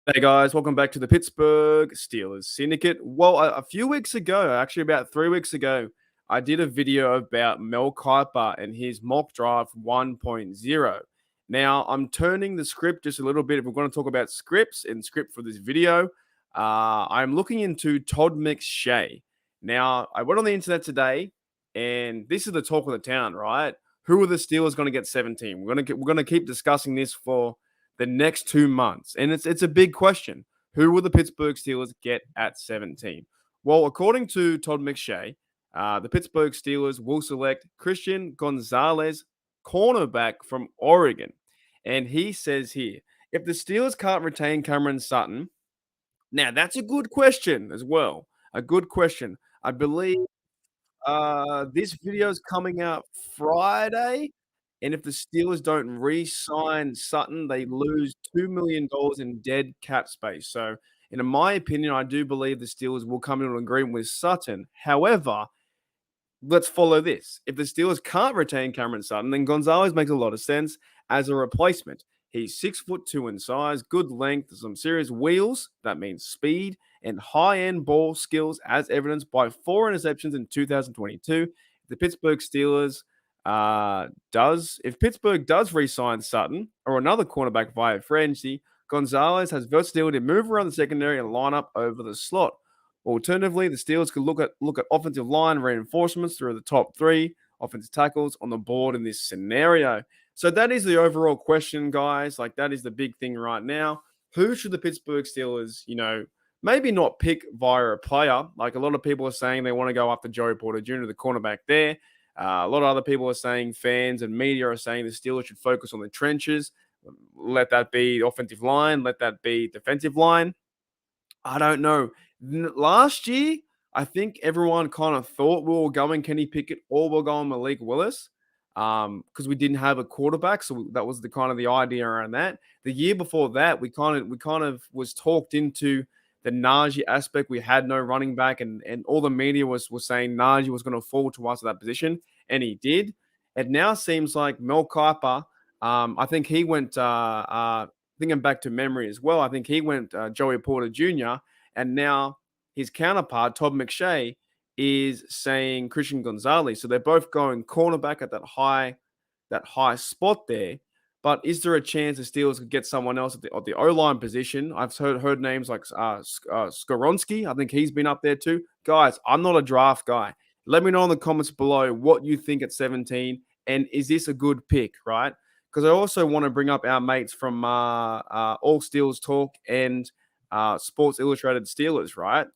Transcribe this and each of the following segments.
Hey guys, welcome back to the Pittsburgh Steelers Syndicate. Well, a few weeks ago, actually about 3 weeks ago, I did a video about Mel Kiper and his mock draft 1.0. Now, I'm turning the script just a little bit. If we're going to talk about scripts and script for this video, I'm looking into Todd McShay. Now, I went on the internet today, and this is the talk of the town, right? Who are the Steelers going to get 17? We're going to keep discussing this for the next 2 months. And it's a big question. Who will the Pittsburgh Steelers get at 17? Well, according to Todd McShay, the Pittsburgh Steelers will select Christian Gonzalez, cornerback from Oregon. And he says here, if the Steelers can't retain Cameron Sutton, now that's a good question as well. A good question. I believe this video is coming out Friday, and if the Steelers don't re-sign Sutton, they lose $2 million in dead cap space. So, in my opinion, I do believe the Steelers will come into an agreement with Sutton. However, let's follow this. If the Steelers can't retain Cameron Sutton, then Gonzalez makes a lot of sense as a replacement. He's 6'2" in size, good length, some serious wheels. That means speed and high-end ball skills, as evidenced by 4 interceptions in 2022. The Pittsburgh Steelers if Pittsburgh does re-sign Sutton or another cornerback via free agency, Gonzalez has versatility to move around the secondary and line up over the slot. Alternatively, the Steelers could look at offensive line reinforcements through the top three offensive tackles on the board in this scenario. So that is the overall question, guys. Like, that is the big thing right now. Who should the Pittsburgh Steelers, maybe not pick via a player? Like, a lot of people are saying they want to go after Joey Porter Jr., the cornerback there. A lot of other people are saying, fans and media are saying the Steelers should focus on the trenches. Let that be offensive line. Let that be defensive line. I don't know. Last year, I think everyone kind of thought we were going Kenny Pickett or we're going Malik Willis because we didn't have a quarterback. So that was the kind of the idea around that. The year before that, we kind of was talked into the Najee aspect. We had no running back, and all the media was saying Najee was going to fall to us at that position, and he did. It now seems like Mel Kiper. I think he went. Thinking back to memory as well, I think he went Joey Porter Jr. and now his counterpart Todd McShay is saying Christian Gonzalez. So they're both going cornerback at that high spot there. But is there a chance the Steelers could get someone else at the O-line position? I've heard names like Skoronsky. I think he's been up there too. Guys, I'm not a draft guy. Let me know in the comments below what you think at 17, and is this a good pick, right? Because I also want to bring up our mates from All Steelers Talk and Sports Illustrated Steelers, right?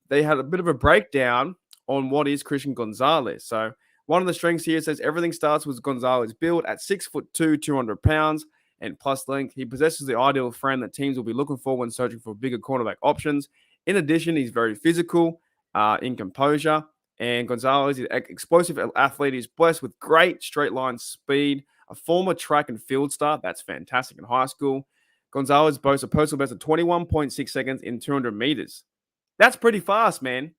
They had a bit of a breakdown on what is Christian Gonzalez. So one of the strengths here says everything starts with Gonzalez build at 6'2", 200 pounds, and plus length. He possesses the ideal frame that teams will be looking for when searching for bigger cornerback options. In addition, he's very physical, in composure, and Gonzalez is an explosive athlete. He's blessed with great straight line speed, a former track and field star. That's fantastic in high school. Gonzalez boasts a personal best of 21.6 seconds in 200 meters. That's pretty fast, man.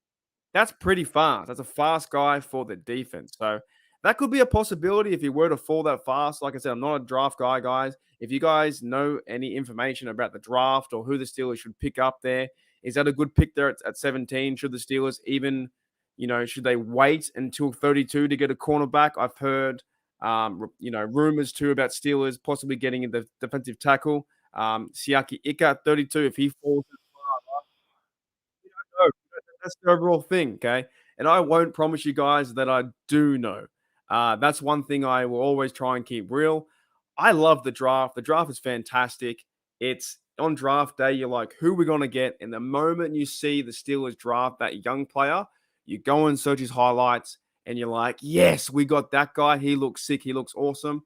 That's pretty fast. That's a fast guy for the defense. So that could be a possibility if he were to fall that fast. Like I said, I'm not a draft guy, guys. If you guys know any information about the draft or who the Steelers should pick up there, is that a good pick there at 17? Should the Steelers even, should they wait until 32 to get a cornerback? I've heard rumors too about Steelers possibly getting the defensive tackle. Siaki Ika, 32, if he falls that far, we don't know. That's the overall thing, okay? And I won't promise you guys that I do know. That's one thing I will always try and keep real. I love the draft. The draft is fantastic. It's on draft day, you're like, who are we going to get? And the moment you see the Steelers draft that young player, you go and search his highlights, and you're like, yes, we got that guy. He looks sick. He looks awesome.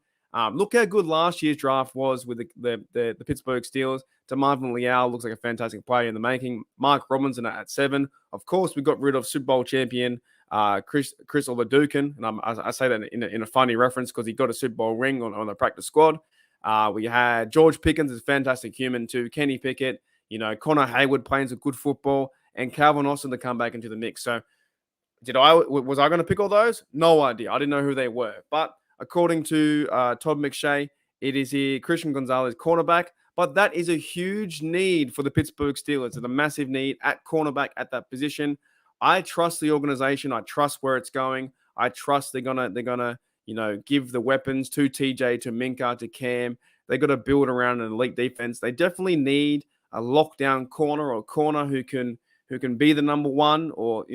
Look how good last year's draft was with the Pittsburgh Steelers. DeMarvin Leal looks like a fantastic player in the making. Mark Robinson at 7. Of course, we got rid of Super Bowl champion Chris Oladukin, and I say that in a funny reference because he got a Super Bowl ring on the practice squad. We had George Pickens, is a fantastic human too. Kenny Pickett, Connor Hayward playing some good football, and Calvin Austin to come back into the mix. So was I going to pick all those? No idea. I didn't know who they were. But according to Todd McShay, it is here Christian Gonzalez, cornerback. But that is a huge need for the Pittsburgh Steelers. It's a massive need at cornerback at that position. I trust the organization. I trust where it's going. I trust they're gonna give the weapons to TJ, to Minka, to Cam. They got to build around an elite defense. They definitely need a lockdown corner, or a corner who can be the number one, or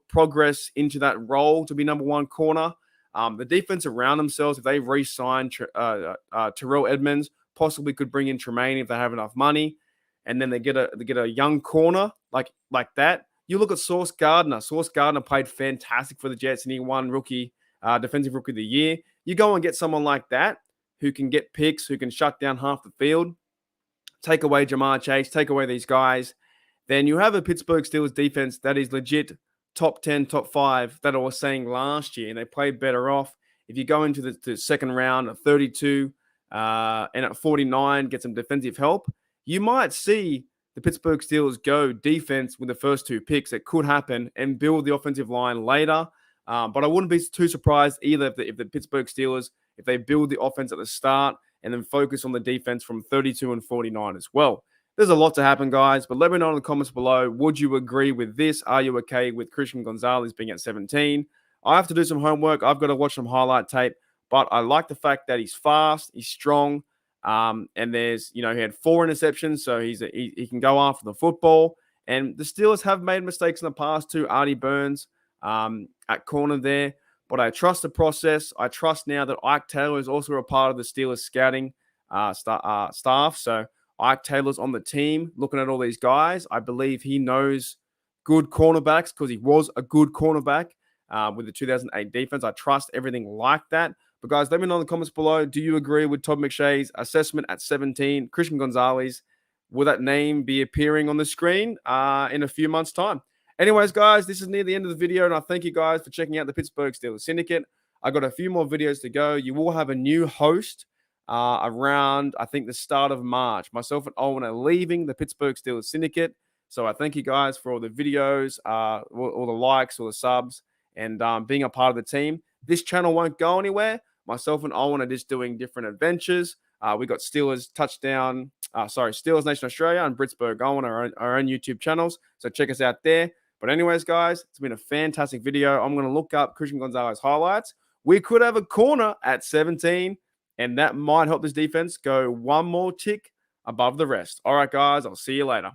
progress into that role to be number one corner. The defense around themselves, if they re-sign Terrell Edmonds, possibly could bring in Tremaine if they have enough money, and then they get a young corner like that. You look at Sauce Gardner. Sauce Gardner played fantastic for the Jets, and he won defensive rookie of the year. You go and get someone like that who can get picks, who can shut down half the field, take away Jamar Chase, take away these guys, then you have a Pittsburgh Steelers defense that is legit top 10, top 5 that I was saying last year, and they played better off. If you go into the second round at 32 and at 49, get some defensive help, you might see the Pittsburgh Steelers go defense with the first 2 picks. It could happen, and build the offensive line later. But I wouldn't be too surprised either if the Pittsburgh Steelers, if they build the offense at the start and then focus on the defense from 32 and 49 as well. There's a lot to happen, guys, but let me know in the comments below. Would you agree with this? Are you okay with Christian Gonzalez being at 17? I have to do some homework. I've got to watch some highlight tape, but I like the fact that he's fast, he's strong, and there's, he had 4 interceptions, so he can go after the football. And the Steelers have made mistakes in the past too. Artie Burns at corner there, but I trust the process. I trust now that Ike Taylor is also a part of the Steelers scouting staff. So Ike Taylor's on the team looking at all these guys. I believe he knows good cornerbacks because he was a good cornerback with the 2008 defense. I trust everything like that. But guys, let me know in the comments below. Do you agree with Todd McShay's assessment at 17? Christian Gonzalez, will that name be appearing on the screen in a few months' time? Anyways, guys, this is near the end of the video, and I thank you guys for checking out the Pittsburgh Steelers Syndicate. I got a few more videos to go. You will have a new host around, I think, the start of March. Myself and Owen are leaving the Pittsburgh Steelers Syndicate. So I thank you guys for all the videos, all the likes, all the subs, and being a part of the team. This channel won't go anywhere. Myself and Owen are just doing different adventures. We got Steelers Nation Australia and Britsburgh Owen, our own YouTube channels. So check us out there. But anyways, guys, it's been a fantastic video. I'm going to look up Christian Gonzalez highlights. We could have a corner at 17, and that might help this defense go one more tick above the rest. All right, guys, I'll see you later.